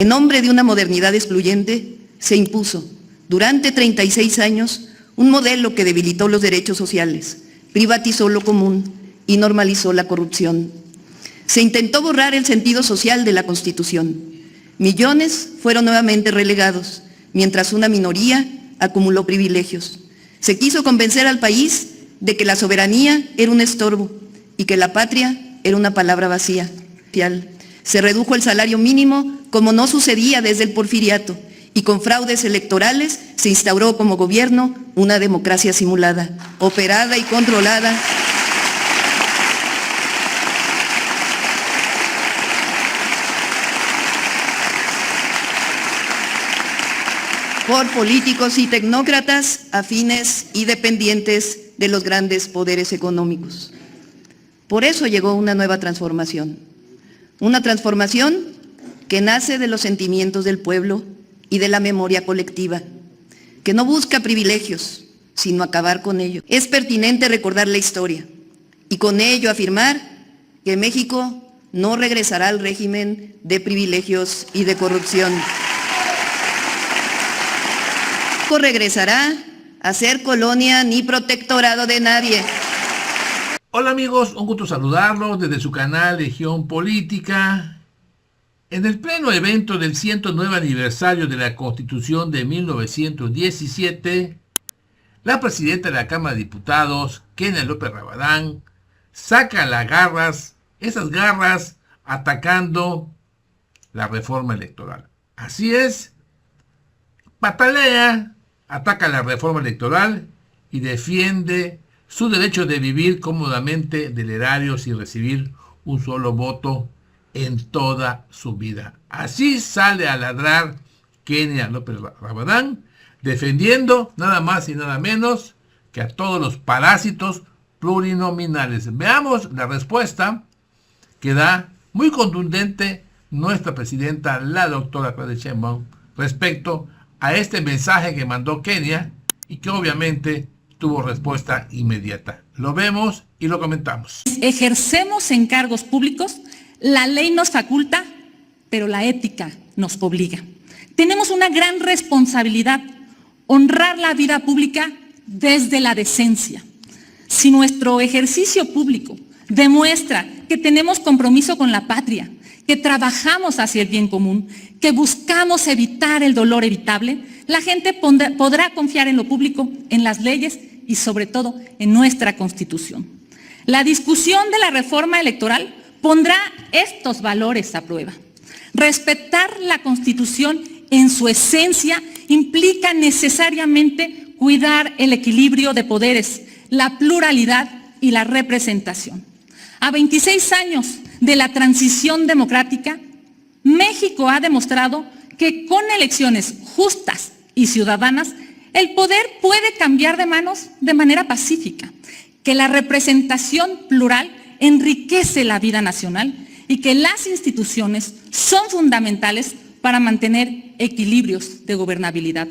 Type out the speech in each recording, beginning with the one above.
En nombre de una modernidad excluyente, se impuso, durante 36 años, un modelo que debilitó los derechos sociales, privatizó lo común y normalizó la corrupción. Se intentó borrar el sentido social de la Constitución. Millones fueron nuevamente relegados, mientras una minoría acumuló privilegios. Se quiso convencer al país de que la soberanía era un estorbo y que la patria era una palabra vacía. Se redujo el salario mínimo como no sucedía desde el porfiriato y con fraudes electorales se instauró como gobierno una democracia simulada, operada y controlada por políticos y tecnócratas afines y dependientes de los grandes poderes económicos. Por eso llegó una nueva transformación. Una transformación que nace de los sentimientos del pueblo y de la memoria colectiva, que no busca privilegios, sino acabar con ellos. Es pertinente recordar la historia y con ello afirmar que México no regresará al régimen de privilegios y de corrupción. México regresará a ser colonia ni protectorado de nadie. Hola amigos, un gusto saludarlos desde su canal Legión Política. En el pleno evento del 109 aniversario de la Constitución de 1917, la presidenta de la Cámara de Diputados, Kenia López Rabadán, saca esas garras atacando la reforma electoral. Así es, patalea, ataca la reforma electoral y defiende su derecho de vivir cómodamente del erario sin recibir un solo voto en toda su vida. Así sale a ladrar Kenia López Rabadán, defendiendo nada más y nada menos que a todos los parásitos plurinominales. Veamos la respuesta que da muy contundente nuestra presidenta, la doctora Claudia Sheinbaum, respecto a este mensaje que mandó Kenia y que obviamente tuvo respuesta inmediata. Lo vemos y lo comentamos. Ejercemos encargos públicos, la ley nos faculta, pero la ética nos obliga. Tenemos una gran responsabilidad, honrar la vida pública desde la decencia. Si nuestro ejercicio público demuestra que tenemos compromiso con la patria, que trabajamos hacia el bien común, que buscamos evitar el dolor evitable, la gente podrá confiar en lo público, en las leyes y sobre todo en nuestra Constitución. La discusión de la reforma electoral pondrá estos valores a prueba. Respetar la Constitución en su esencia implica necesariamente cuidar el equilibrio de poderes, la pluralidad y la representación. A 26 años de la transición democrática, México ha demostrado que con elecciones justas y ciudadanas, el poder puede cambiar de manos de manera pacífica, que la representación plural enriquece la vida nacional y que las instituciones son fundamentales para mantener equilibrios de gobernabilidad.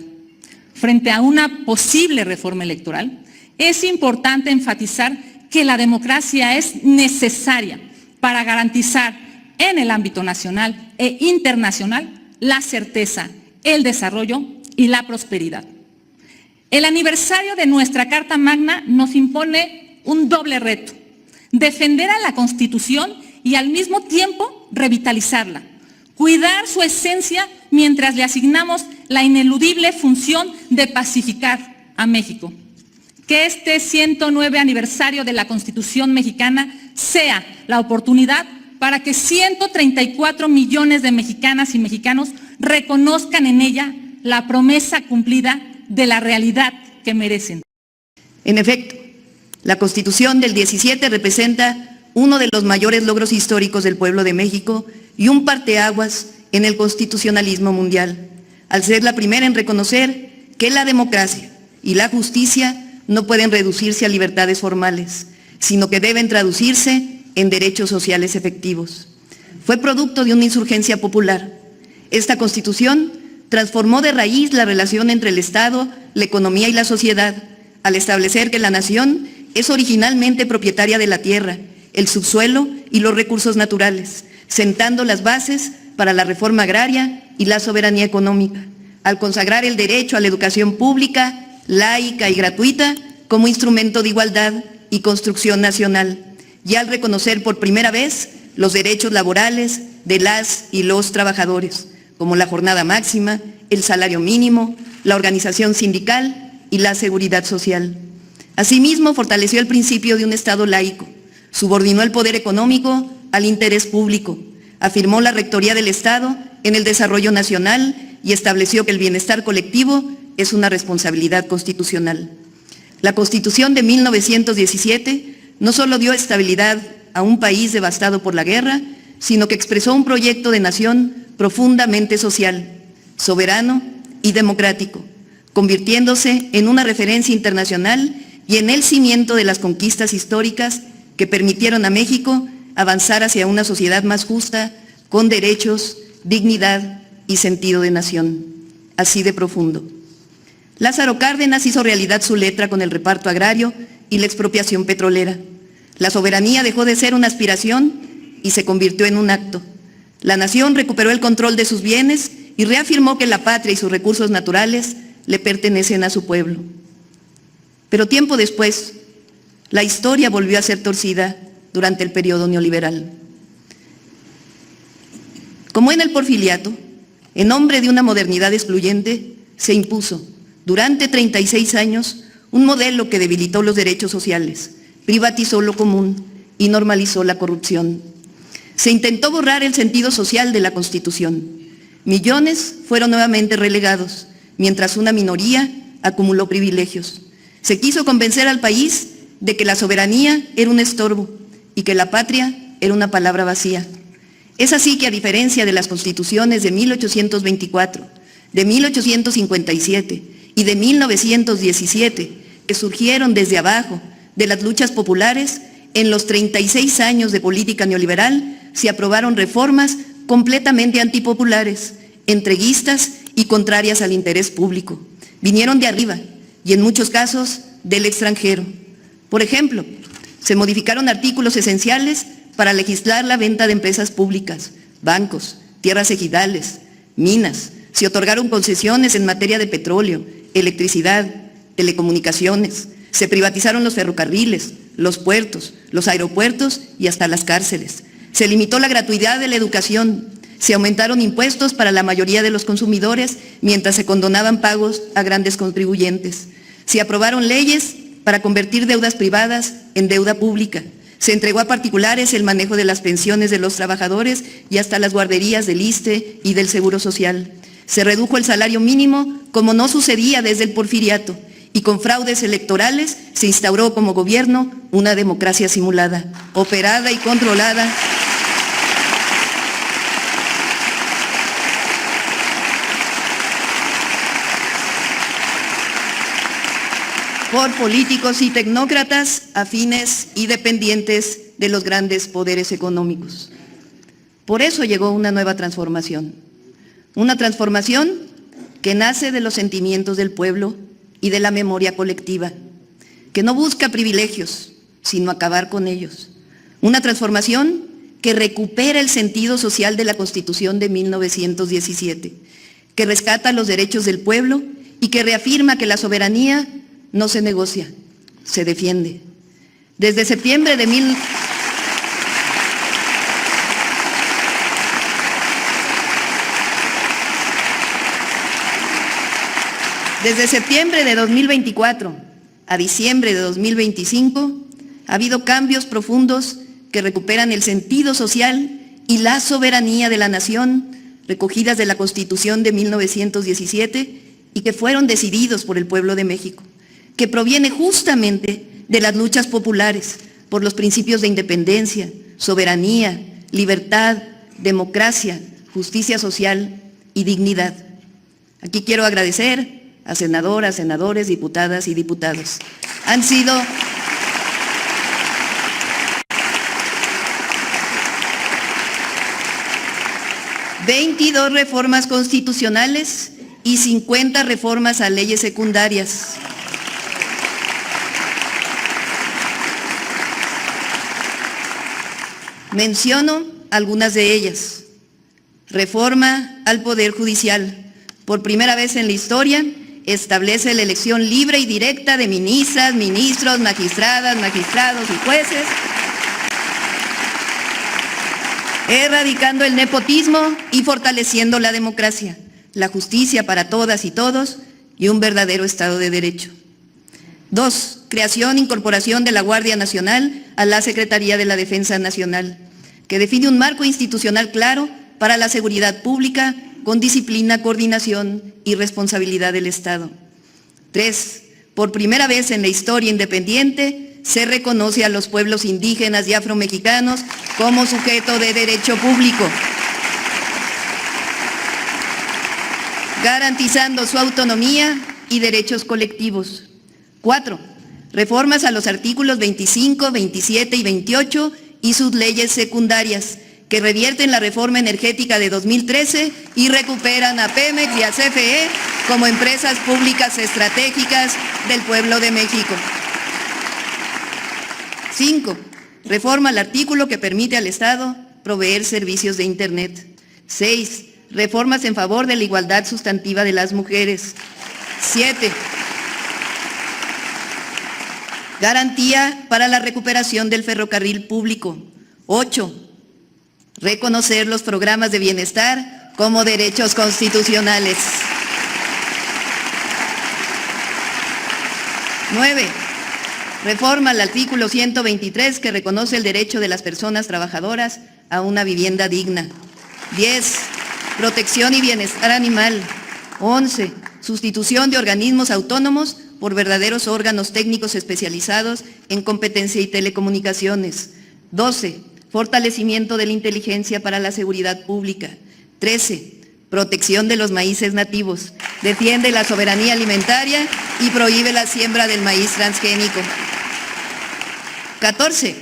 Frente a una posible reforma electoral, es importante enfatizar que la democracia es necesaria para garantizar en el ámbito nacional e internacional la certeza, el desarrollo y la prosperidad. El aniversario de nuestra Carta Magna nos impone un doble reto: defender a la Constitución y al mismo tiempo revitalizarla, cuidar su esencia mientras le asignamos la ineludible función de pacificar a México. Que este 109 aniversario de la Constitución mexicana sea la oportunidad para que 134 millones de mexicanas y mexicanos reconozcan en ella la promesa cumplida de la realidad que merecen. En efecto, la Constitución del 17 representa uno de los mayores logros históricos del pueblo de México y un parteaguas en el constitucionalismo mundial, al ser la primera en reconocer que la democracia y la justicia no pueden reducirse a libertades formales, sino que deben traducirse en derechos sociales efectivos. Fue producto de una insurgencia popular. Esta Constitución transformó de raíz la relación entre el Estado, la economía y la sociedad, al establecer que la nación es originalmente propietaria de la tierra, el subsuelo y los recursos naturales, sentando las bases para la reforma agraria y la soberanía económica, al consagrar el derecho a la educación pública, laica y gratuita como instrumento de igualdad y construcción nacional, y al reconocer por primera vez los derechos laborales de las y los trabajadores, como la jornada máxima, el salario mínimo, la organización sindical y la seguridad social. Asimismo, fortaleció el principio de un Estado laico, subordinó el poder económico al interés público, afirmó la rectoría del Estado en el desarrollo nacional y estableció que el bienestar colectivo es una responsabilidad constitucional. La Constitución de 1917 no solo dio estabilidad a un país devastado por la guerra, sino que expresó un proyecto de nación profundamente social, soberano y democrático, convirtiéndose en una referencia internacional y en el cimiento de las conquistas históricas que permitieron a México avanzar hacia una sociedad más justa, con derechos, dignidad y sentido de nación, así de profundo. Lázaro Cárdenas hizo realidad su letra con el reparto agrario y la expropiación petrolera. La soberanía dejó de ser una aspiración y se convirtió en un acto. La nación recuperó el control de sus bienes y reafirmó que la patria y sus recursos naturales le pertenecen a su pueblo. Pero tiempo después, la historia volvió a ser torcida durante el periodo neoliberal. Como en el Porfiriato, en nombre de una modernidad excluyente, se impuso durante 36 años un modelo que debilitó los derechos sociales, privatizó lo común y normalizó la corrupción. Se intentó borrar el sentido social de la Constitución. Millones fueron nuevamente relegados, mientras una minoría acumuló privilegios. Se quiso convencer al país de que la soberanía era un estorbo y que la patria era una palabra vacía. Es así que, a diferencia de las constituciones de 1824, de 1857 y de 1917, que surgieron desde abajo de las luchas populares, en los 36 años de política neoliberal se aprobaron reformas completamente antipopulares, entreguistas y contrarias al interés público. Vinieron de arriba y en muchos casos del extranjero. Por ejemplo, se modificaron artículos esenciales para legislar la venta de empresas públicas, bancos, tierras ejidales, minas. Se otorgaron concesiones en materia de petróleo, electricidad, telecomunicaciones. Se privatizaron los ferrocarriles, los puertos, los aeropuertos y hasta las cárceles. Se limitó la gratuidad de la educación. Se aumentaron impuestos para la mayoría de los consumidores mientras se condonaban pagos a grandes contribuyentes. Se aprobaron leyes para convertir deudas privadas en deuda pública. Se entregó a particulares el manejo de las pensiones de los trabajadores y hasta las guarderías del ISSSTE y del Seguro Social. Se redujo el salario mínimo como no sucedía desde el Porfiriato y con fraudes electorales se instauró como gobierno una democracia simulada, operada y controlada por políticos y tecnócratas afines y dependientes de los grandes poderes económicos. Por eso llegó una nueva transformación. Una transformación que nace de los sentimientos del pueblo y de la memoria colectiva, que no busca privilegios, sino acabar con ellos. Una transformación que recupera el sentido social de la Constitución de 1917, que rescata los derechos del pueblo y que reafirma que la soberanía no se negocia, se defiende. Desde septiembre de 2024 a diciembre de 2025, ha habido cambios profundos que recuperan el sentido social y la soberanía de la nación, recogidas de la Constitución de 1917 y que fueron decididos por el pueblo de México, que proviene justamente de las luchas populares por los principios de independencia, soberanía, libertad, democracia, justicia social y dignidad. Aquí quiero agradecer a senadoras, senadores, diputadas y diputados. Han sido 22 reformas constitucionales y 50 reformas a leyes secundarias. Menciono algunas de ellas: Reforma al Poder Judicial. Por primera vez en la historia, establece la elección libre y directa de ministras, ministros, magistradas, magistrados y jueces, erradicando el nepotismo y fortaleciendo la democracia, la justicia para todas y todos y un verdadero Estado de Derecho. 2. Creación e incorporación de la Guardia Nacional a la Secretaría de la Defensa Nacional, que define un marco institucional claro para la seguridad pública con disciplina, coordinación y responsabilidad del Estado. 3. Por primera vez en la historia independiente, se reconoce a los pueblos indígenas y afromexicanos como sujeto de derecho público, garantizando su autonomía y derechos colectivos. 4. Reformas a los artículos 25, 27 y 28 y sus leyes secundarias, que revierten la reforma energética de 2013 y recuperan a Pemex y a CFE como empresas públicas estratégicas del pueblo de México. 5. Reforma al artículo que permite al Estado proveer servicios de Internet. 6. Reformas en favor de la igualdad sustantiva de las mujeres. 7. Garantía para la recuperación del ferrocarril público. 8. Reconocer los programas de bienestar como derechos constitucionales. 9. Reforma al artículo 123 que reconoce el derecho de las personas trabajadoras a una vivienda digna. 10. Protección y bienestar animal. 11. Sustitución de organismos autónomos por verdaderos órganos técnicos especializados en competencia y telecomunicaciones. 12. Fortalecimiento de la inteligencia para la seguridad pública. 13. Protección de los maíces nativos. Defiende la soberanía alimentaria y prohíbe la siembra del maíz transgénico. 14.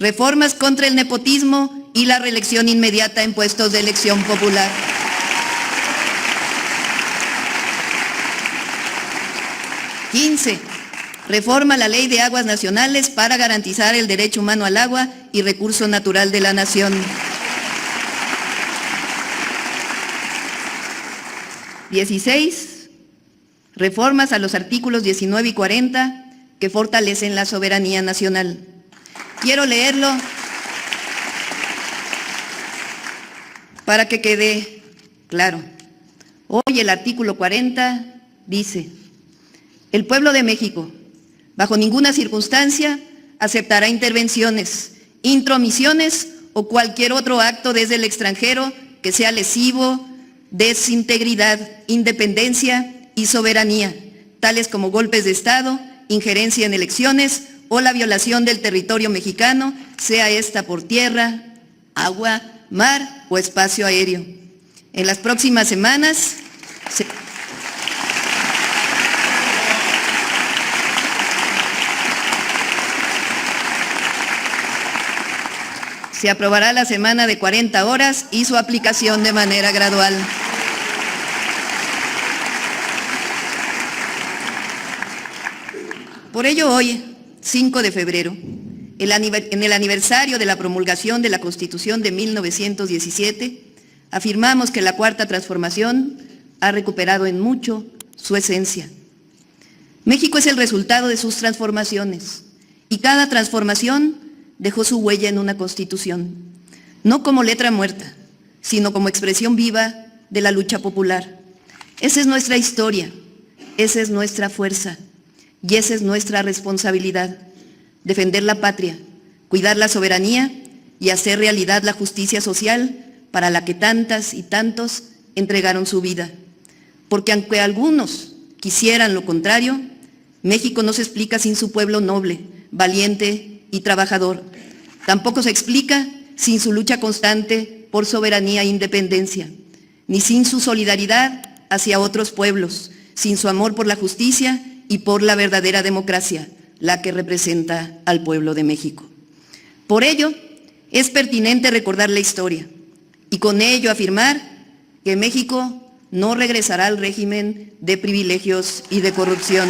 Reformas contra el nepotismo y la reelección inmediata en puestos de elección popular. 15. Reforma la Ley de Aguas Nacionales para garantizar el derecho humano al agua y recurso natural de la nación. 16. Reformas a los artículos 19 y 40 que fortalecen la soberanía nacional. Quiero leerlo para que quede claro. Hoy el artículo 40 dice: el pueblo de México, bajo ninguna circunstancia, aceptará intervenciones, intromisiones o cualquier otro acto desde el extranjero que sea lesivo de su integridad, independencia y soberanía, tales como golpes de Estado, injerencia en elecciones o la violación del territorio mexicano, sea esta por tierra, agua, mar o espacio aéreo. En las próximas semanas se aprobará la semana de 40 horas y su aplicación de manera gradual. Por ello hoy, 5 de febrero, en el aniversario de la promulgación de la Constitución de 1917, afirmamos que la Cuarta Transformación ha recuperado en mucho su esencia. México es el resultado de sus transformaciones y cada transformación dejó su huella en una Constitución, no como letra muerta, sino como expresión viva de la lucha popular. Esa es nuestra historia, esa es nuestra fuerza y esa es nuestra responsabilidad: defender la patria, cuidar la soberanía y hacer realidad la justicia social para la que tantas y tantos entregaron su vida. Porque aunque algunos quisieran lo contrario, México no se explica sin su pueblo noble, valiente y trabajador. Tampoco se explica sin su lucha constante por soberanía e independencia, ni sin su solidaridad hacia otros pueblos, sin su amor por la justicia y por la verdadera democracia, la que representa al pueblo de México. Por ello, es pertinente recordar la historia y con ello afirmar que México no regresará al régimen de privilegios y de corrupción.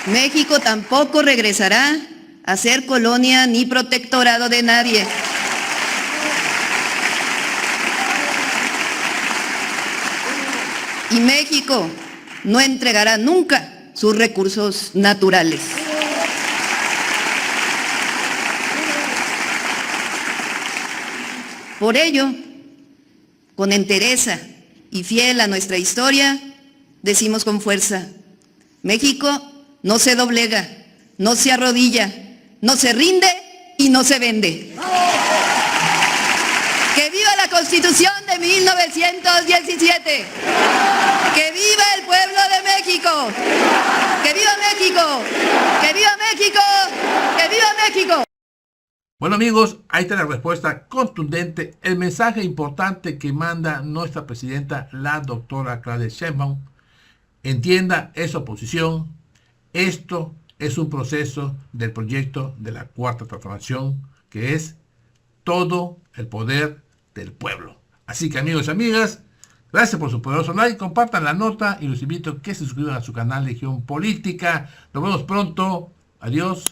México tampoco regresará a ser colonia ni protectorado de nadie. Y México no entregará nunca sus recursos naturales. Por ello, con entereza y fiel a nuestra historia, decimos con fuerza: México no se doblega, no se arrodilla, no se rinde y no se vende. ¡Que viva la Constitución de 1917! ¡Que viva el pueblo de México! ¡Que viva México! ¡Que viva México! ¡Que viva México! Bueno amigos, ahí está la respuesta contundente, el mensaje importante que manda nuestra presidenta, la doctora Claudia Sheinbaum. Entienda esa oposición, esto es un proceso del proyecto de la Cuarta Transformación, que es todo el poder del pueblo. Así que amigos y amigas, gracias por su poderoso like, compartan la nota y los invito a que se suscriban a su canal Legión Política. Nos vemos pronto, adiós.